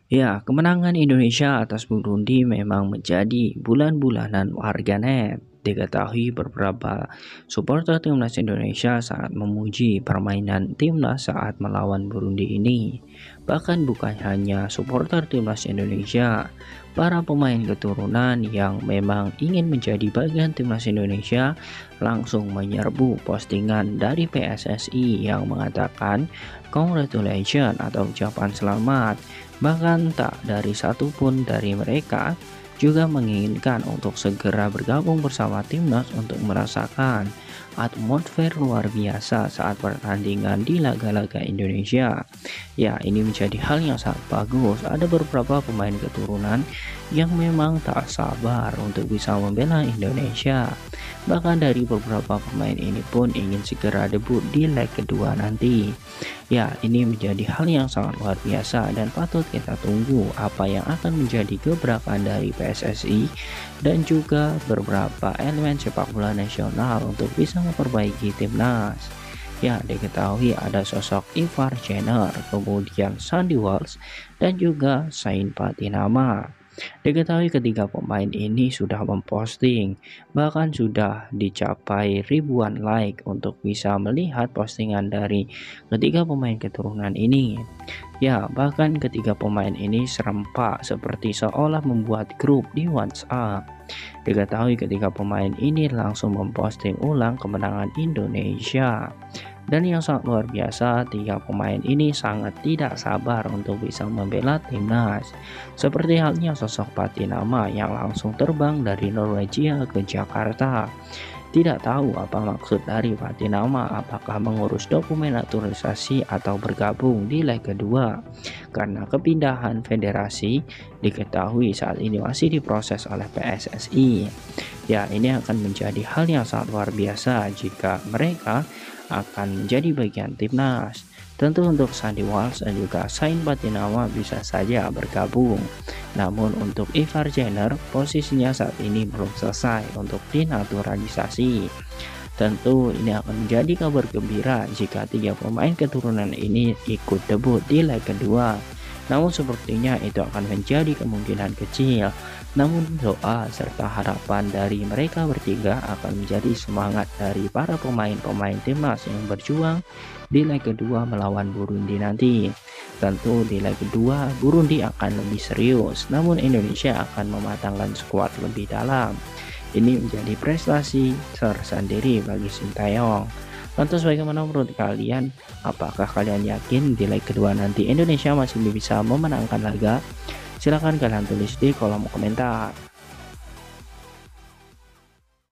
Ya, kemenangan Indonesia atas Burundi memang menjadi bulan-bulanan warganet. Diketahui beberapa supporter timnas Indonesia sangat memuji permainan timnas saat melawan Burundi ini. Bahkan bukan hanya supporter timnas Indonesia, para pemain keturunan yang memang ingin menjadi bagian timnas Indonesia langsung menyerbu postingan dari PSSI yang mengatakan congratulations atau ucapan selamat. Bahkan tak dari satupun dari mereka juga menginginkan untuk segera bergabung bersama timnas untuk merasakan atmosfer luar biasa saat pertandingan di laga-laga Indonesia. Ya, ini menjadi hal yang sangat bagus. Ada beberapa pemain keturunan yang memang tak sabar untuk bisa membela Indonesia. Bahkan dari beberapa pemain ini pun ingin segera debut di leg kedua nanti. Ya, ini menjadi hal yang sangat luar biasa dan patut kita tunggu apa yang akan menjadi gebrakan dari PSSI dan juga beberapa elemen sepak bola nasional untuk bisa memperbaiki timnas. Ya, diketahui ada sosok Ivar Jenner, kemudian Sandy Walsh, dan juga Sain Patinama. Diketahui ketiga pemain ini sudah memposting, bahkan sudah dicapai ribuan like untuk bisa melihat postingan dari ketiga pemain keturunan ini. Ya, bahkan ketiga pemain ini serempak seperti seolah membuat grup di WhatsApp. Diketahui ketiga pemain ini langsung memposting ulang kemenangan Indonesia. Dan yang sangat luar biasa, tiga pemain ini sangat tidak sabar untuk bisa membela timnas. Seperti halnya sosok Patinama yang langsung terbang dari Norwegia ke Jakarta. Tidak tahu apa maksud dari Patinama, apakah mengurus dokumen naturalisasi atau bergabung di leg kedua. Karena kepindahan federasi diketahui saat ini masih diproses oleh PSSI. Ya, ini akan menjadi hal yang sangat luar biasa jika mereka akan menjadi bagian timnas. Tentu untuk Sandy Walsh dan juga Sain Patinama bisa saja bergabung. Namun untuk Ivar Jenner posisinya saat ini belum selesai untuk dinaturalisasi. Tentu ini akan menjadi kabar gembira jika tiga pemain keturunan ini ikut debut di leg kedua. Namun sepertinya itu akan menjadi kemungkinan kecil. Namun doa serta harapan dari mereka bertiga akan menjadi semangat dari para pemain-pemain timnas yang berjuang di leg kedua melawan Burundi nanti. Tentu di leg kedua Burundi akan lebih serius, namun Indonesia akan mematangkan skuad lebih dalam. Ini menjadi prestasi tersendiri bagi Sintayong. Lantas bagaimana menurut kalian? Apakah kalian yakin di leg kedua nanti Indonesia masih bisa memenangkan laga? Silahkan kalian tulis di kolom komentar.